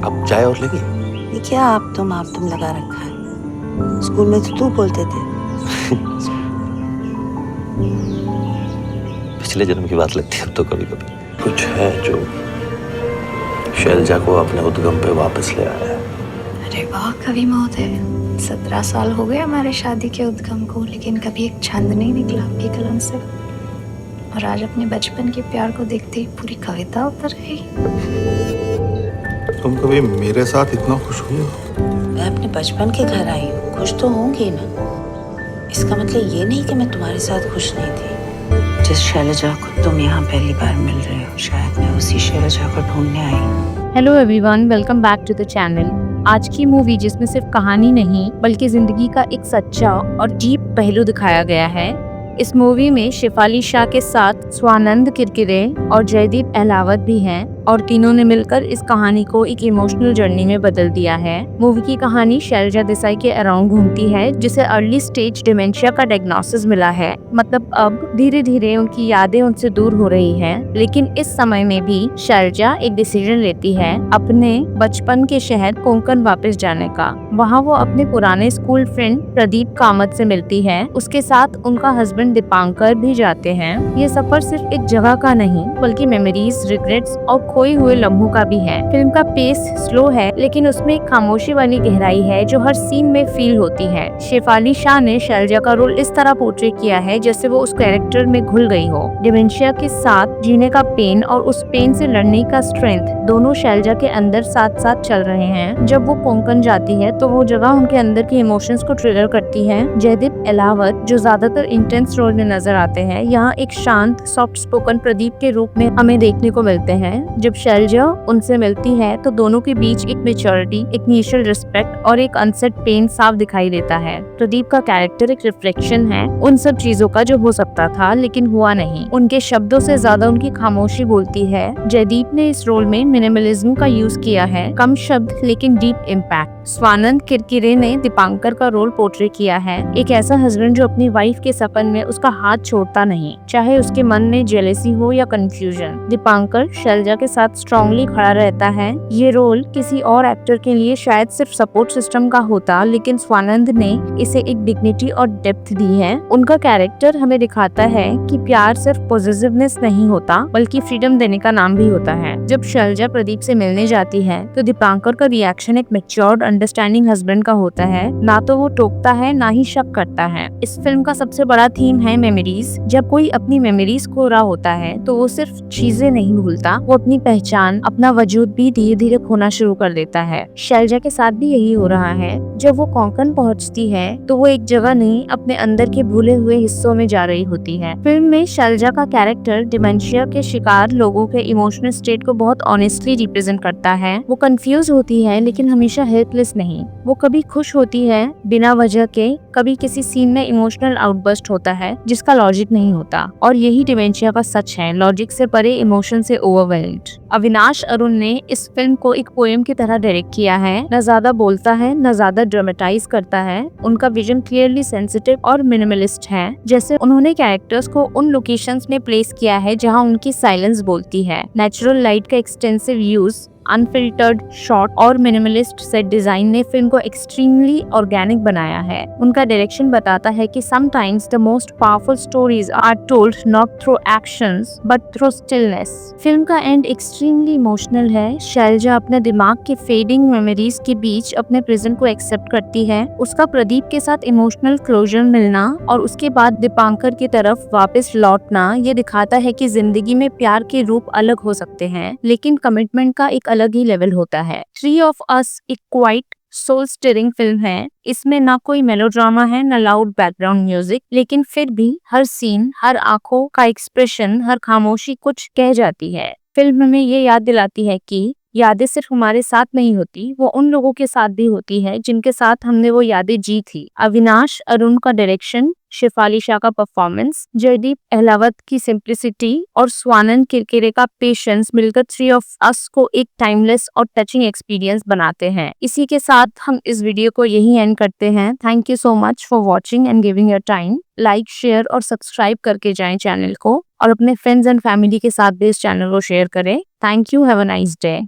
अब चाय और लेंगे? ये क्या आप तुम लगा रखा है? स्कूल में तो तू बोलते थे। पिछले जन्म की बात लगती है अब तो कभी कभी। कुछ है जो शैलजा को अपने उद्गम पे वापस ले आया है। अरे वाह कवि महोदय, 17 साल हो गए हमारे शादी के उद्गम को, लेकिन कभी एक छंद नहीं निकला आपकी कलम से। और आज अपने बचपन के प्यार को देखते ही पूरी कविता उतर गई। तुम कभी मेरे साथ इतना खुश हुई हो? मैं अपने बचपन के घर आई हूँ, खुश तो होंगी ना। इसका मतलब ये नहीं कि मैं तुम्हारे साथ खुश नहीं थी। जिस शैलजा को तुम यहाँ पहली बार मिल रहे हो, शायद मैं उसी शैलजा को ढूंढने आई हूँ। Hello everyone, welcome back to the channel. आज की मूवी जिसमें सिर्फ कहानी नहीं बल्कि जिंदगी का एक सच्चा और डीप पहलू दिखाया गया है। इस मूवी में शेफाली शाह के साथ स्वानंद किरकिरे और जयदीप अहलावत भी हैं और तीनों ने मिलकर इस कहानी को एक इमोशनल जर्नी में बदल दिया है। मूवी की कहानी शैलजा देसाई के अराउंड घूमती है, जिसे अर्ली स्टेज डिमेंशिया का डायग्नोसिस मिला है। मतलब अब धीरे धीरे उनकी यादें उनसे दूर हो रही हैं, लेकिन इस समय में भी शैलजा एक डिसीजन लेती है अपने बचपन के शहर कोंकण वापस जाने का। वहाँ वो अपने पुराने स्कूल फ्रेंड प्रदीप कामत से मिलती है। उसके साथ उनका हस्बैंड दीपांकर भी जाते हैं। ये सफर सिर्फ एक जगह का नहीं बल्कि मेमोरीज, रिग्रेट्स और खोए हुए लम्हों का भी है। फिल्म का पेस स्लो है, लेकिन उसमें एक खामोशी वाली गहराई है जो हर सीन में फील होती है। शेफाली शाह ने शैलजा का रोल इस तरह पोर्ट्रेट किया है जैसे वो उस कैरेक्टर में घुल गई हो। डिमेंशिया के साथ जीने का पेन और उस पेन से लड़ने का स्ट्रेंथ दोनों शैलजा के अंदर साथ साथ चल रहे हैं। जब वो कोंकण जाती है तो वो जगह उनके अंदर के इमोशंस को ट्रिगर करती है। जयदीप अहलावत जो ज्यादातर इंटेंस रोल में नजर आते हैं, यहाँ एक शांत सॉफ्ट स्पोकन प्रदीप के रूप में हमें देखने को मिलते हैं। जब शैलजा उनसे मिलती है तो दोनों के बीच एक मैच्योरिटी, एक म्यूचुअल रिस्पेक्ट और एक अनसेट पेन साफ दिखाई देता है। प्रदीप का कैरेक्टर एक रिफ्लेक्शन है उन सब चीजों का जो हो सकता था लेकिन हुआ नहीं। उनके शब्दों से ज्यादा उनकी खामोशी बोलती है। जयदीप ने इस रोल में मिनिमलिज्म का यूज किया है, कम शब्द लेकिन डीप इम्पैक्ट। स्वानंद किरकिरे ने दीपांकर का रोल पोर्ट्रे किया है, एक ऐसा हस्बैंड जो अपनी वाइफ के सपन में उसका हाथ छोड़ता नहीं, चाहे उसके मन में जेलेसी हो या कंफ्यूजन। दीपांकर शैलजा के साथ स्ट्रांगली खड़ा रहता है। ये रोल किसी और एक्टर के लिए शायद सिर्फ सपोर्ट सिस्टम का होता, लेकिन स्वानंद ने इसे एक डिग्निटी और डेप्थ दी है। उनका कैरेक्टर हमें दिखाता है कि प्यार सिर्फ पॉजिटिवनेस नहीं होता बल्कि फ्रीडम देने का नाम भी होता है। जब शैलजा प्रदीप से मिलने जाती है तो दीपांकर का रिएक्शन एक मैच्योर्ड अंडरस्टैंडिंग हस्बैंड का होता है। ना तो वो टोकता है ना ही शक करता है। इस फिल्म का सबसे बड़ा थीम है मेमोरीज। जब कोई अपनी मेमोरीज खो रहा होता है तो वो सिर्फ चीजें नहीं भूलता, वो अपनी पहचान, अपना वजूद भी धीरे धीरे खोना शुरू कर देता है। शैलजा के साथ भी यही हो रहा है। जब वो कोंकण पहुंचती है तो वो एक जगह नहीं अपने अंदर के भूले हुए हिस्सों में जा रही होती है। फिल्म में शैलजा का कैरेक्टर डिमेंशिया के शिकार लोगों के इमोशनल स्टेट को बहुत ऑनेस्टली रिप्रेजेंट करता है। वो कंफ्यूज होती है लेकिन हमेशा हेल्पलेस नहीं। वो कभी खुश होती है बिना वजह के, कभी किसी सीन में इमोशनल आउटबर्स्ट होता है जिसका लॉजिक नहीं होता। और यही डिमेंशिया का सच है, लॉजिक से परे, इमोशन से ओवरवेल्म्ड। अविनाश अरुण ने इस फिल्म को एक पोएम की तरह डायरेक्ट किया है। न ज्यादा बोलता है न ज्यादा ड्रामेटाइज करता है। उनका विजन क्लियरली सेंसिटिव और मिनिमलिस्ट है। जैसे उन्होंने कैरेक्टर्स को उन लोकेशंस में प्लेस किया है जहां उनकी साइलेंस बोलती है। नेचुरल लाइट का एक्सटेंसिव यूज, अनफिल्टर्ड शॉट और मिनिमलिस्ट सेट डिजाइन ने फिल्म को एक्सट्रीमली ऑर्गेनिक बनाया है। उनका डायरेक्शन बताता है कि sometimes the most powerful stories are told not through actions but through stillness. Film का एंड एक्सट्रीमली इमोशनल है। शैलजा अपने दिमाग के फेडिंग मेमोरीज के बीच अपने प्रेजेंट को एक्सेप्ट करती है। उसका प्रदीप के साथ इमोशनल क्लोजर मिलना और उसके बाद दीपांकर की तरफ वापस लौटना, ये दिखाता है कि जिंदगी में प्यार के रूप अलग हो सकते हैं लेकिन कमिटमेंट का एक अलग ही लेवल होता है। थ्री ऑफ अस एक क्वाइट सोल स्टिरिंग फिल्म है। इसमें ना कोई मेलोड्रामा है ना लाउड बैकग्राउंड म्यूजिक, लेकिन फिर भी हर सीन, हर आंखों का एक्सप्रेशन, हर खामोशी कुछ कह जाती है। फिल्म में ये याद दिलाती है कि यादें सिर्फ हमारे साथ नहीं होती, वो उन लोगों के साथ भी होती है जिनके साथ हमने वो यादें जी थी। अविनाश अरुण का डायरेक्शन, शेफाली शाह का परफॉर्मेंस, जयदीप अहलावत की सिंप्लिसिटी और स्वानंद किरकिरे का पेशेंस मिलकर थ्री ऑफ अस को एक टाइमलेस और टचिंग एक्सपीरियंस बनाते हैं। इसी के साथ हम इस वीडियो को यही एंड करते हैं। Thank you so much for watching and giving your time. Like, share और सब्सक्राइब करके जाएं चैनल को और अपने फ्रेंड्स एंड फैमिली के साथ भी इस चैनल को शेयर करें। Thank you, have a nice day.